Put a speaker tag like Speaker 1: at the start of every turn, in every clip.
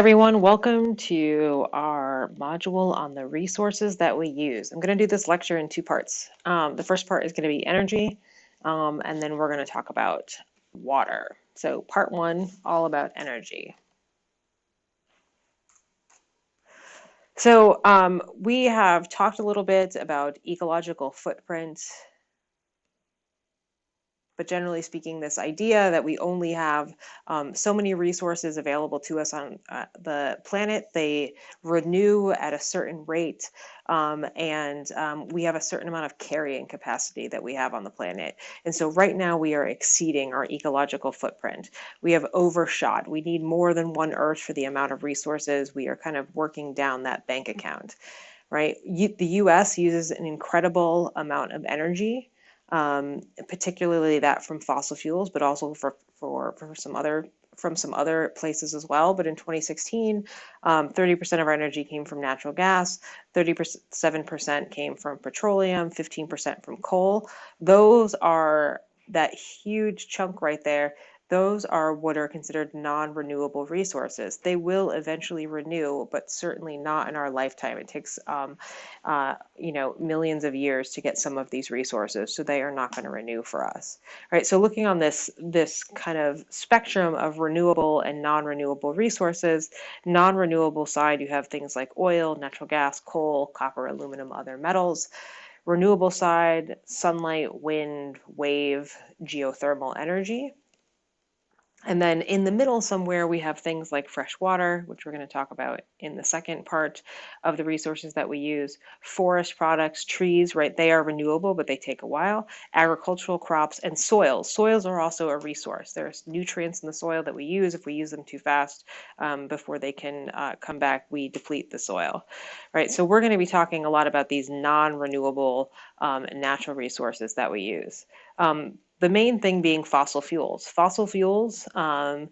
Speaker 1: everyone. Welcome to our module on the resources that we use. I'm going to do this lecture in two parts. The first part is going to be energy, and then we're going to talk about water. So part one, all about energy. So we have talked a little bit about ecological footprint, but generally speaking, this idea that we only have so many resources available to us on the planet, they renew at a certain rate, and we have a certain amount of carrying capacity that we have on the planet. And so right now we are exceeding our ecological footprint. We have overshot. We need more than one Earth for the amount of resources. We are kind of working down that bank account, right? The US uses an incredible amount of energy, particularly that from fossil fuels, but also for some other from some other places as well. But in 2016, 30% of our energy came from natural gas, 37% came from petroleum, 15% from coal. Those are that huge chunk right there. Those are what are considered non-renewable resources. They will eventually renew, but certainly not in our lifetime. It takes millions of years to get some of these resources, so they are not going to renew for us. All right, so looking on this kind of spectrum of renewable and non-renewable resources, non-renewable side, you have things like oil, natural gas, coal, copper, aluminum, other metals. Renewable side, sunlight, wind, wave, geothermal energy. And then in the middle somewhere, we have things like fresh water, which we're going to talk about in the second part of the resources that we use. Forest products, trees, right? They are renewable, but they take a while. Agricultural crops and soils. Soils are also a resource. There's nutrients in the soil that we use. If we use them too fast, before they can come back, we deplete the soil, right? So we're going to be talking a lot about these non-renewable natural resources that we use. The main thing being fossil fuels. Fossil fuels are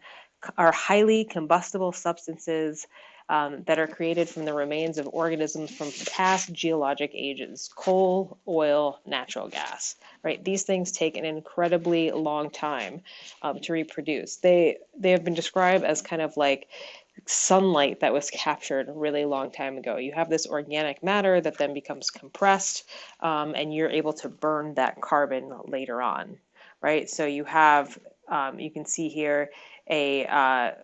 Speaker 1: highly combustible substances that are created from the remains of organisms from past geologic ages: coal, oil, natural gas, right? These things take an incredibly long time to reproduce. They have been described as kind of like sunlight that was captured a really long time ago. You have this organic matter that then becomes compressed, and you're able to burn that carbon later on, right? So you have, you can see here a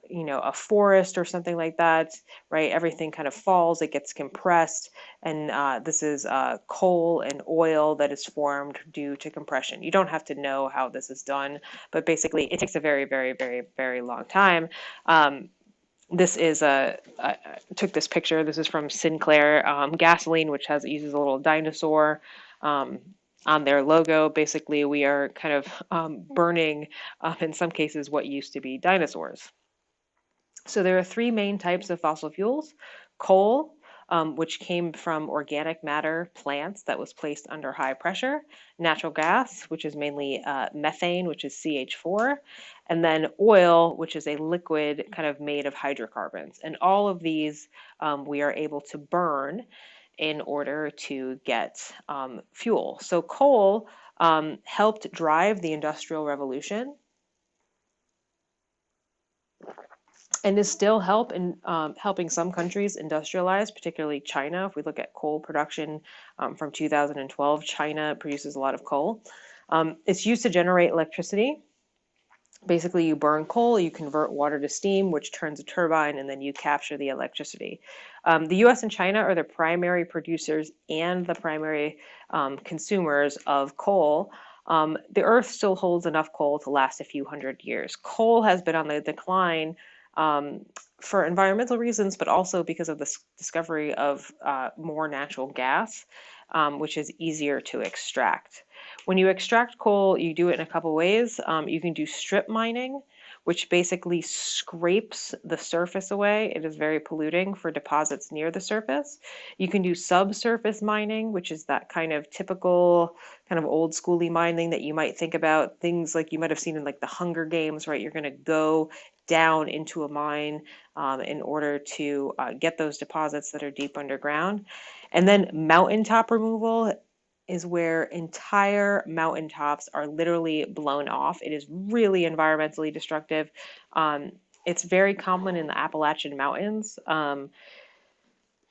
Speaker 1: forest or something like that, right? Everything kind of falls, it gets compressed, and this is coal and oil that is formed due to compression. You don't have to know how this is done, but basically it takes a very, very, very, very long time. This is I took this picture. This is from Sinclair gasoline, which uses a little dinosaur on their logo. Basically, we are kind of burning, in some cases, what used to be dinosaurs. So there are three main types of fossil fuels: coal, which came from organic matter, plants, that was placed under high pressure; natural gas, which is mainly methane, which is CH4; and then oil, which is a liquid kind of made of hydrocarbons. And all of these we are able to burn in order to get fuel. So coal helped drive the Industrial Revolution, and is still helping some countries industrialize, particularly China. If we look at coal production from 2012, China produces a lot of coal. It's used to generate electricity. Basically, you burn coal, you convert water to steam, which turns a turbine, and then you capture the electricity. The US and China are the primary producers and the primary consumers of coal. The Earth still holds enough coal to last a few hundred years. Coal has been on the decline for environmental reasons, but also because of the discovery of more natural gas, which is easier to extract. When you extract coal, you do it in a couple ways. You can do strip mining, which basically scrapes the surface away. It is very polluting for deposits near the surface. You can do subsurface mining, which is that kind of typical, kind of old schooly mining that you might think about, things like you might have seen in like the Hunger Games, right? You're going to go down into a mine in order to get those deposits that are deep underground. And then mountaintop removal is where entire mountaintops are literally blown off. It is really environmentally destructive. It's very common in the Appalachian Mountains,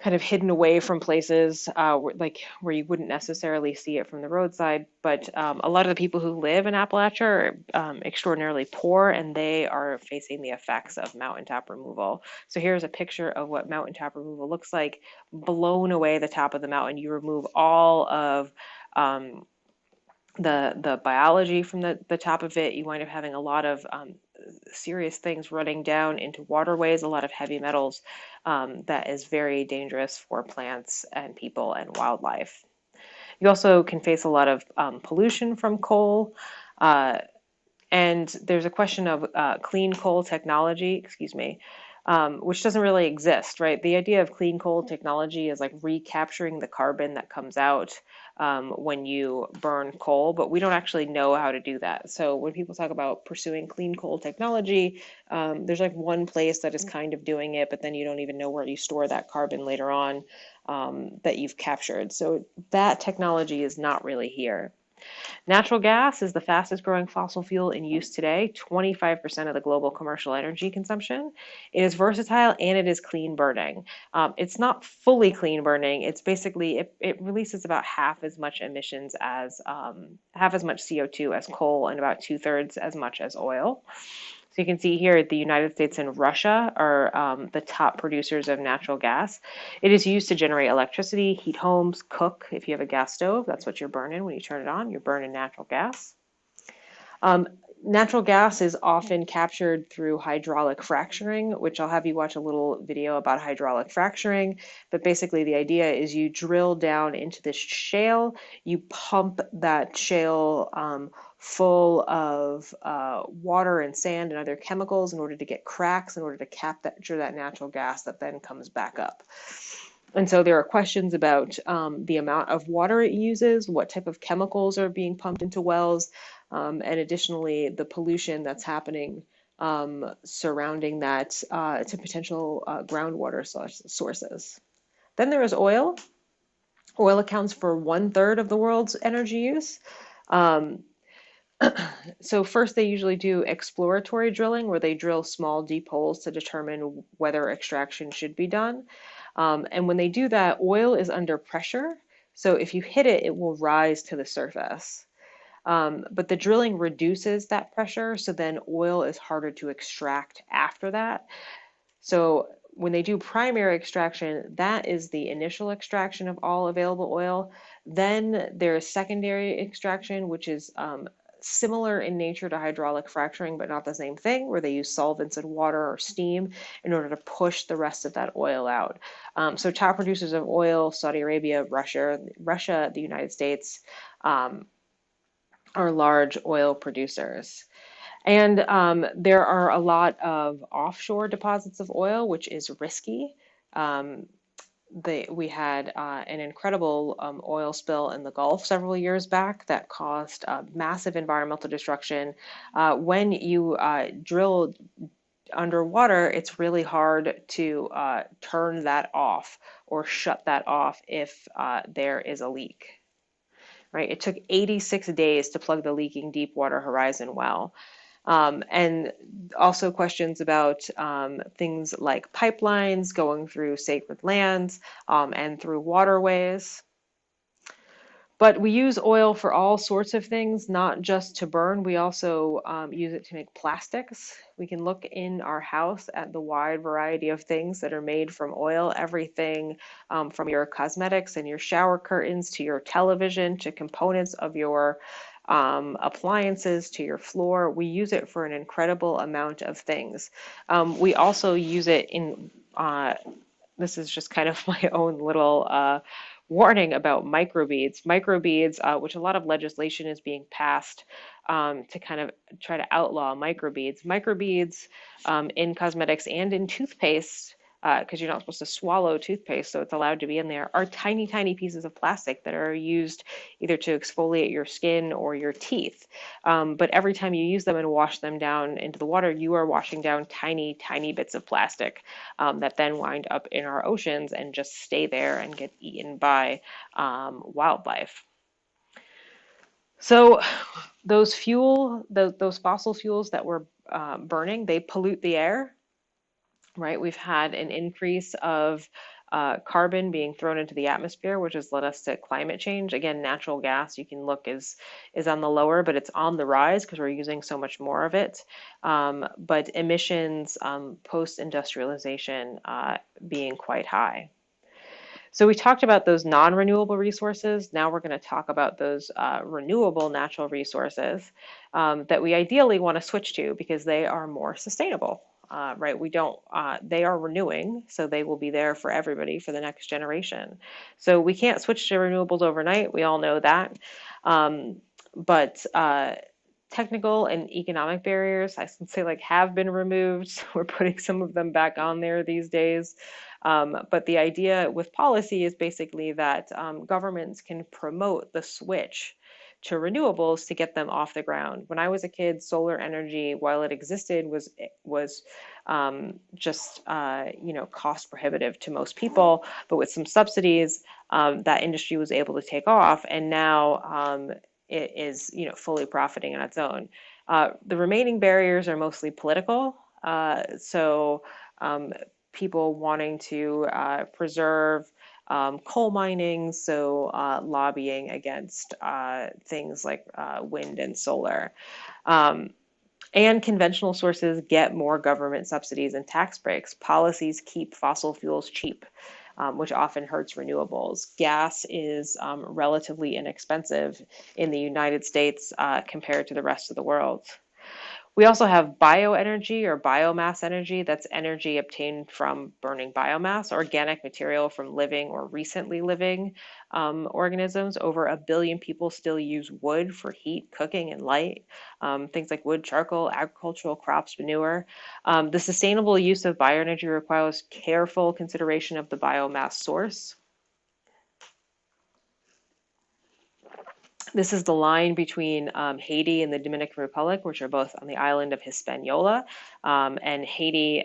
Speaker 1: kind of hidden away from places like where you wouldn't necessarily see it from the roadside. But a lot of the people who live in Appalachia are extraordinarily poor, and they are facing the effects of mountaintop removal. So here's a picture of what mountaintop removal looks like. Blown away the top of the mountain, you remove all of the biology from the top of it. You wind up having a lot of serious things running down into waterways, a lot of heavy metals that is very dangerous for plants and people and wildlife. You also can face a lot of pollution from coal. And there's a question of clean coal technology, excuse me, which doesn't really exist, right? The idea of clean coal technology is like recapturing the carbon that comes out when you burn coal, but we don't actually know how to do that. So when people talk about pursuing clean coal technology, there's like one place that is kind of doing it, but then you don't even know where you store that carbon later on that you've captured. So that technology is not really here. Natural gas is the fastest growing fossil fuel in use today, 25% of the global commercial energy consumption. It is versatile and it is clean burning. It's not fully clean burning. It's basically, it releases about half as much emissions as, half as much CO2 as coal and about 2/3 as much as oil. So you can see here the United States and Russia are the top producers of natural gas. It is used to generate electricity, heat homes, cook. If you have a gas stove, that's what you're burning when you turn it on. You're burning natural gas. Natural gas is often captured through hydraulic fracturing, which I'll have you watch a little video about hydraulic fracturing. But basically the idea is you drill down into this shale, you pump that shale full of water and sand and other chemicals in order to get cracks, in order to capture that natural gas that then comes back up. And so there are questions about the amount of water it uses, what type of chemicals are being pumped into wells, and additionally the pollution that's happening surrounding that to potential groundwater sources. Then there is oil. Oil accounts for 1/3 of the world's energy use. So first they usually do exploratory drilling where they drill small deep holes to determine whether extraction should be done. And when they do that, oil is under pressure. So if you hit it, it will rise to the surface. But the drilling reduces that pressure, so then oil is harder to extract after that. So when they do primary extraction, that is the initial extraction of all available oil. Then there is secondary extraction, which is similar in nature to hydraulic fracturing, but not the same thing, where they use solvents and water or steam in order to push the rest of that oil out. So top producers of oil, Saudi Arabia, Russia, the United States, are large oil producers. And there are a lot of offshore deposits of oil, which is risky. We had an incredible oil spill in the Gulf several years back that caused massive environmental destruction. When you drill underwater, it's really hard to turn that off or shut that off if there is a leak. Right? It took 86 days to plug the leaking Deepwater Horizon well. And also questions about things like pipelines going through sacred lands and through waterways. But we use oil for all sorts of things, not just to burn. We also use it to make plastics. We can look in our house at the wide variety of things that are made from oil, everything from your cosmetics and your shower curtains to your television to components of your appliances to your floor. We use it for an incredible amount of things. We also use it in, this is just kind of my own little warning about microbeads. Microbeads, which a lot of legislation is being passed to kind of try to outlaw microbeads. Microbeads in cosmetics and in toothpaste, because you're not supposed to swallow toothpaste, so it's allowed to be in there, are tiny, tiny pieces of plastic that are used either to exfoliate your skin or your teeth. But every time you use them and wash them down into the water, you are washing down tiny, tiny bits of plastic that then wind up in our oceans and just stay there and get eaten by wildlife. So those fossil fuels that we're burning, they pollute the air. right? We've had an increase of carbon being thrown into the atmosphere, which has led us to climate change. Again, natural gas, you can look, is on the lower, but it's on the rise because we're using so much more of it. But emissions post-industrialization being quite high. So we talked about those non-renewable resources. Now we're going to talk about those renewable natural resources that we ideally want to switch to because they are more sustainable. Right, we don't. They are renewing, so they will be there for everybody for the next generation. So we can't switch to renewables overnight. We all know that, but technical and economic barriers, I can say, like, have been removed. We're putting some of them back on there these days. But the idea with policy is basically that governments can promote the switch to renewables to get them off the ground. When I was a kid, solar energy, while it existed, was just cost prohibitive to most people. But with some subsidies, that industry was able to take off, and now it is fully profiting on its own. The remaining barriers are mostly political. So people wanting to preserve coal mining, so lobbying against things like wind and solar. And conventional sources get more government subsidies and tax breaks. Policies keep fossil fuels cheap, which often hurts renewables. Gas is relatively inexpensive in the United States compared to the rest of the world. We also have bioenergy or biomass energy. That's energy obtained from burning biomass, organic material from living or recently living organisms. Over 1 billion people still use wood for heat, cooking, and light. Things like wood, charcoal, agricultural crops, manure. The sustainable use of bioenergy requires careful consideration of the biomass source. This is the line between Haiti and the Dominican Republic, which are both on the island of Hispaniola. And Haiti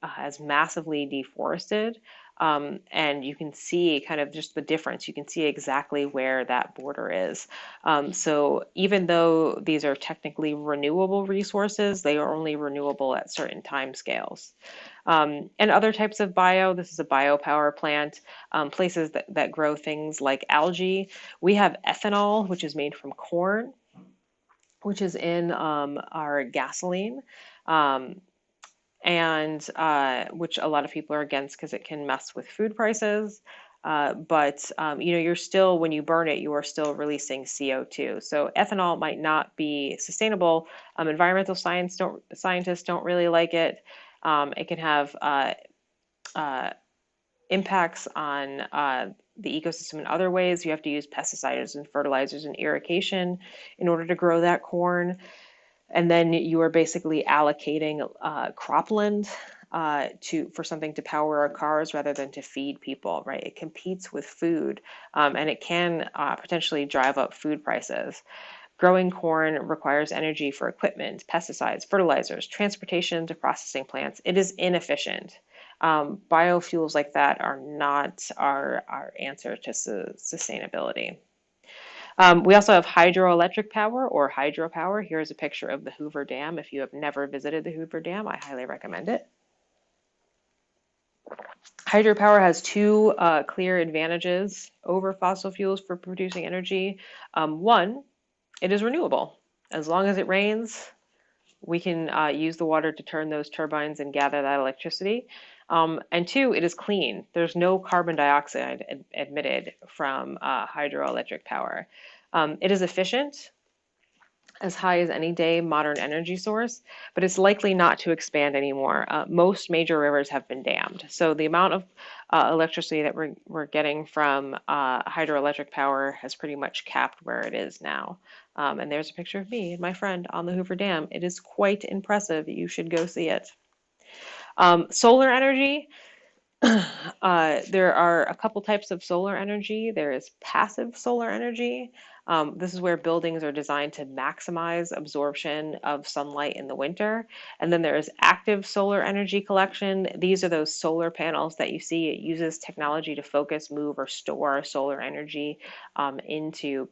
Speaker 1: has massively deforested. And you can see kind of just the difference. You can see exactly where that border is. So even though these are technically renewable resources, they are only renewable at certain time scales. And other types of bio, this is a biopower plant, places that grow things like algae. We have ethanol, which is made from corn, which is in our gasoline. And which a lot of people are against because it can mess with food prices. But you're still, when you burn it, you are still releasing CO2. So ethanol might not be sustainable. Environmental scientists don't really like it. It can have impacts on the ecosystem in other ways. You have to use pesticides and fertilizers and irrigation in order to grow that corn. And then you are basically allocating cropland for something to power our cars rather than to feed people, right? It competes with food, and it can potentially drive up food prices. Growing corn requires energy for equipment, pesticides, fertilizers, transportation to processing plants. It is inefficient. Biofuels like that are not our answer to sustainability. We also have hydroelectric power or hydropower. Here's a picture of the Hoover Dam. If you have never visited the Hoover Dam, I highly recommend it. Hydropower has two clear advantages over fossil fuels for producing energy. One, it is renewable. As long as it rains, we can use the water to turn those turbines and gather that electricity. And two, it is clean. There's no carbon dioxide emitted from hydroelectric power. It is efficient, as high as any day modern energy source, but it's likely not to expand anymore. Most major rivers have been dammed. So the amount of electricity that we're getting from hydroelectric power has pretty much capped where it is now. And there's a picture of me and my friend on the Hoover Dam. It is quite impressive. You should go see it. Solar energy. There are a couple types of solar energy. There is passive solar energy. This is where buildings are designed to maximize absorption of sunlight in the winter. And then there is active solar energy collection. These are those solar panels that you see. It uses technology to focus, move, or store solar energy into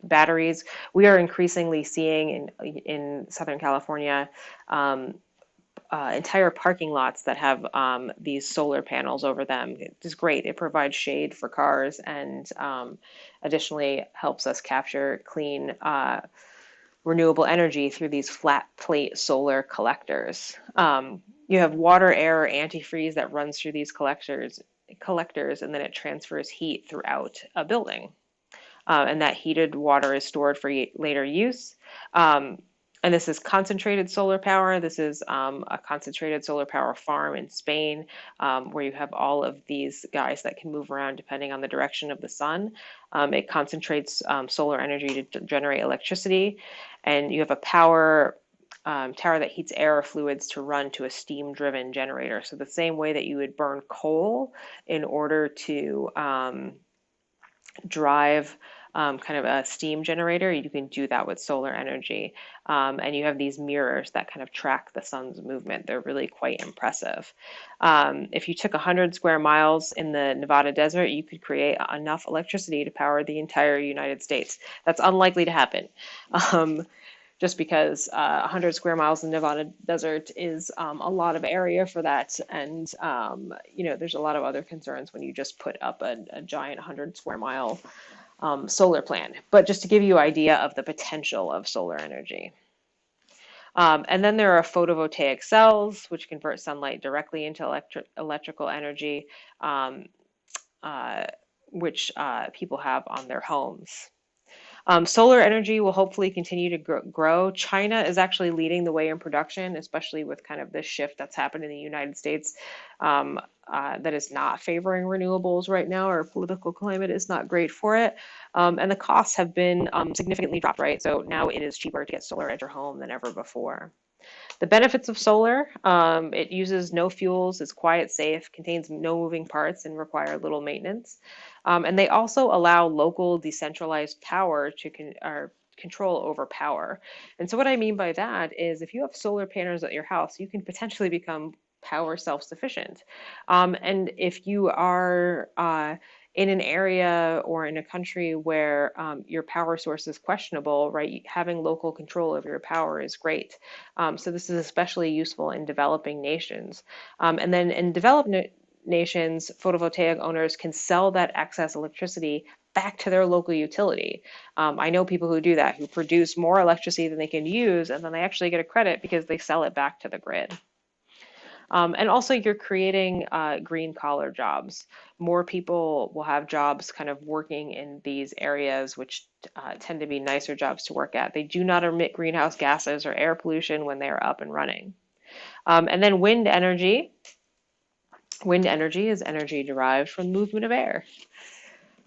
Speaker 1: batteries. We are increasingly seeing in Southern California entire parking lots that have these solar panels over them. It's great. It provides shade for cars and additionally helps us capture clean renewable energy through these flat plate solar collectors. You have water, air, or antifreeze that runs through these collectors, and then it transfers heat throughout a building. And that heated water is stored for later use. And this is concentrated solar power. This is a concentrated solar power farm in Spain, where you have all of these guys that can move around depending on the direction of the sun. It concentrates solar energy to generate electricity, and you have a power tower that heats air or fluids to run to a steam-driven generator. So the same way that you would burn coal in order to drive kind of a steam generator, you can do that with solar energy. And you have these mirrors that kind of track the sun's movement. They're really quite impressive. If you took 100 square miles in the Nevada desert, you could create enough electricity to power the entire United States. That's unlikely to happen. Just because 100 square miles in the Nevada desert is a lot of area for that. And, you know, there's a lot of other concerns when you just put up a giant 100 square mile solar plant. But just to give you an idea of the potential of solar energy. And then there are photovoltaic cells, which convert sunlight directly into electrical energy, which people have on their homes. Solar energy will hopefully continue to grow. China is actually leading the way in production, especially with kind of this shift that's happened in the United States that is not favoring renewables right now. Our political climate is not great for it. And the costs have been significantly dropped, right? So now it is cheaper to get solar at your home than ever before. The benefits of solar, it uses no fuels, is quiet, safe, contains no moving parts, and require little maintenance. And they also allow local decentralized power to control over power. And so what I mean by that is if you have solar panels at your house, you can potentially become power self-sufficient. And if you are in an area or in a country where your power source is questionable, right, having local control over your power is great. So this is especially useful in developing nations. And then in developed nations, photovoltaic owners can sell that excess electricity back to their local utility. I know people who do that, who produce more electricity than they can use, and then they actually get a credit because they sell it back to the grid. And also you're creating green collar jobs. More people will have jobs kind of working in these areas, which tend to be nicer jobs to work at. They do not emit greenhouse gases or air pollution when they are up and running. And then wind energy. Wind energy is energy derived from the movement of air.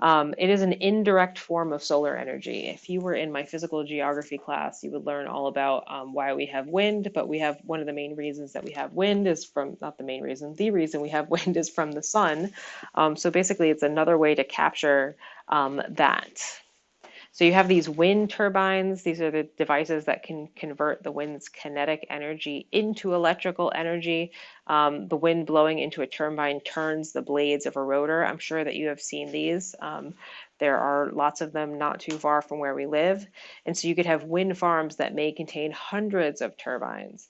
Speaker 1: It is an indirect form of solar energy. If you were in my physical geography class, you would learn all about why we have wind, but we have one of the main reasons that we have wind is from, not the main reason, the reason we have wind is from the sun. So basically it's another way to capture that. So you have these wind turbines. These are the devices that can convert the wind's kinetic energy into electrical energy. The wind blowing into a turbine turns the blades of a rotor. I'm sure that you have seen these. There are lots of them not too far from where we live. And so you could have wind farms that may contain hundreds of turbines.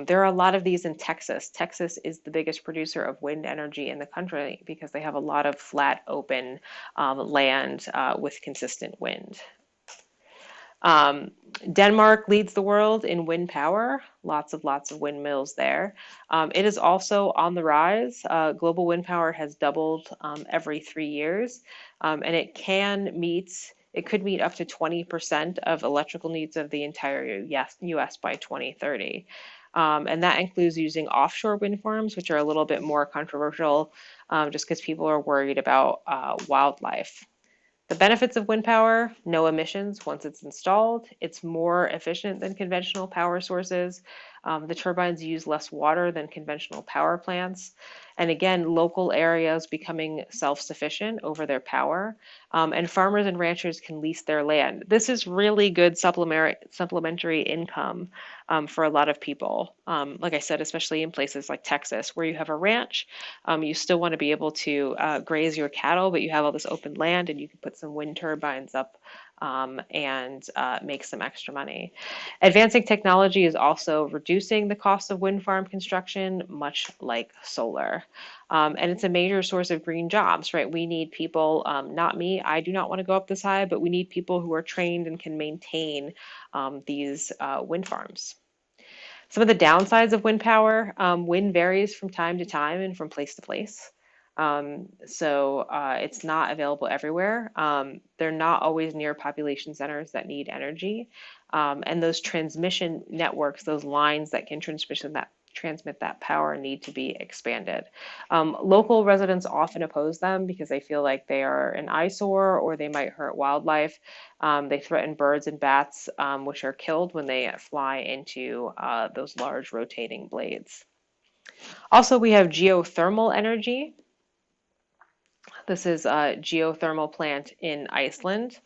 Speaker 1: There are a lot of these in Texas. Texas is the biggest producer of wind energy in the country because they have a lot of flat, open land with consistent wind. Denmark leads the world in wind power, lots of windmills there. It is also on the rise. Global wind power has doubled every 3 years, and it could meet up to 20% of electrical needs of the entire US by 2030. And that includes using offshore wind farms, which are a little bit more controversial just because people are worried about wildlife. The benefits of wind power: no emissions once it's installed. It's more efficient than conventional power sources. The turbines use less water than conventional power plants. And again, local areas becoming self-sufficient over their power. And farmers and ranchers can lease their land. This is really good supplementary income for a lot of people. Like I said, especially in places like Texas, where you have a ranch, you still want to be able to graze your cattle, but you have all this open land and you can put some wind turbines up and make some extra money. Advancing technology is also reducing the cost of wind farm construction, much like solar. And it's a major source of green jobs, right? We need people, not me, I do not want to go up this high, but we need people who are trained and can maintain these wind farms. Some of the downsides of wind power, wind varies from time to time and from place to place. It's not available everywhere. They're not always near population centers that need energy. And those transmission networks, those lines that can transmit that power need to be expanded. Local residents often oppose them because they feel like they are an eyesore or they might hurt wildlife. They threaten birds and bats, which are killed when they fly into those large rotating blades. Also, we have geothermal energy. This is a geothermal plant in Iceland,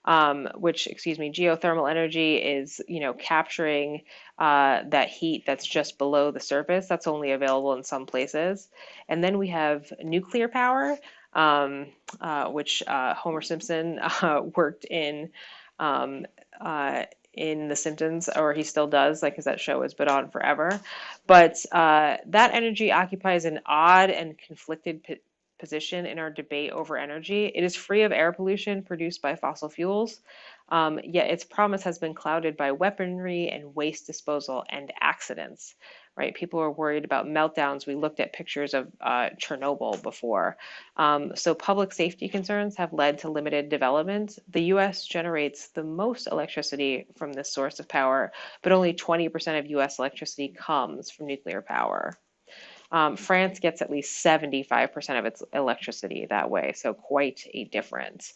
Speaker 1: geothermal energy is, capturing that heat that's just below the surface. That's only available in some places. And then we have nuclear power, which Homer Simpson worked in The Simpsons, or he still does, like, because that show has been on forever. But that energy occupies an odd and conflicted position in our debate over energy. It is free of air pollution produced by fossil fuels, yet its promise has been clouded by weaponry and waste disposal and accidents. Right? People are worried about meltdowns. We looked at pictures of Chernobyl before. So public safety concerns have led to limited development. The US generates the most electricity from this source of power, but only 20% of US electricity comes from nuclear power. France gets at least 75% of its electricity that way, so quite a difference.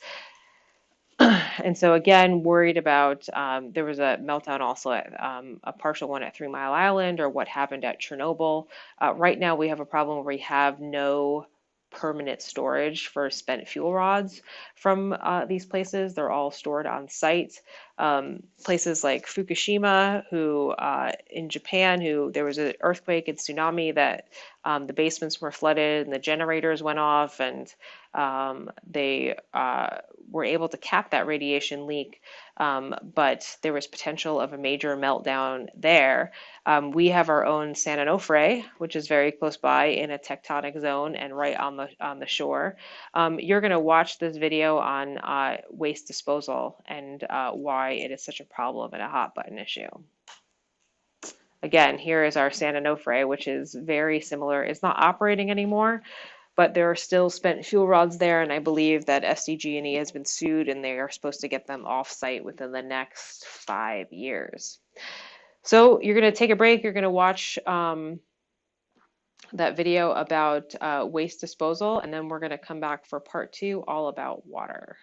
Speaker 1: And so again, worried about, there was a meltdown also at a partial one at 3 Mile Island, or what happened at Chernobyl. Right now we have a problem where we have no permanent storage for spent fuel rods from these places. They're all stored on site. Places like Fukushima, in Japan, there was an earthquake and tsunami that the basements were flooded and the generators went off, and they were able to cap that radiation leak, but there was potential of a major meltdown there. We have our own San Onofre, which is very close by in a tectonic zone and right on the shore. You're going to watch this video on waste disposal and why it is such a problem and a hot button issue. Again, here is our San Onofre, which is very similar. It's not operating anymore, but there are still spent fuel rods there, and I believe that SDG&E has been sued, and they are supposed to get them off-site within the next 5 years. So you're going to take a break. You're going to watch that video about waste disposal, and then we're going to come back for part 2, all about water.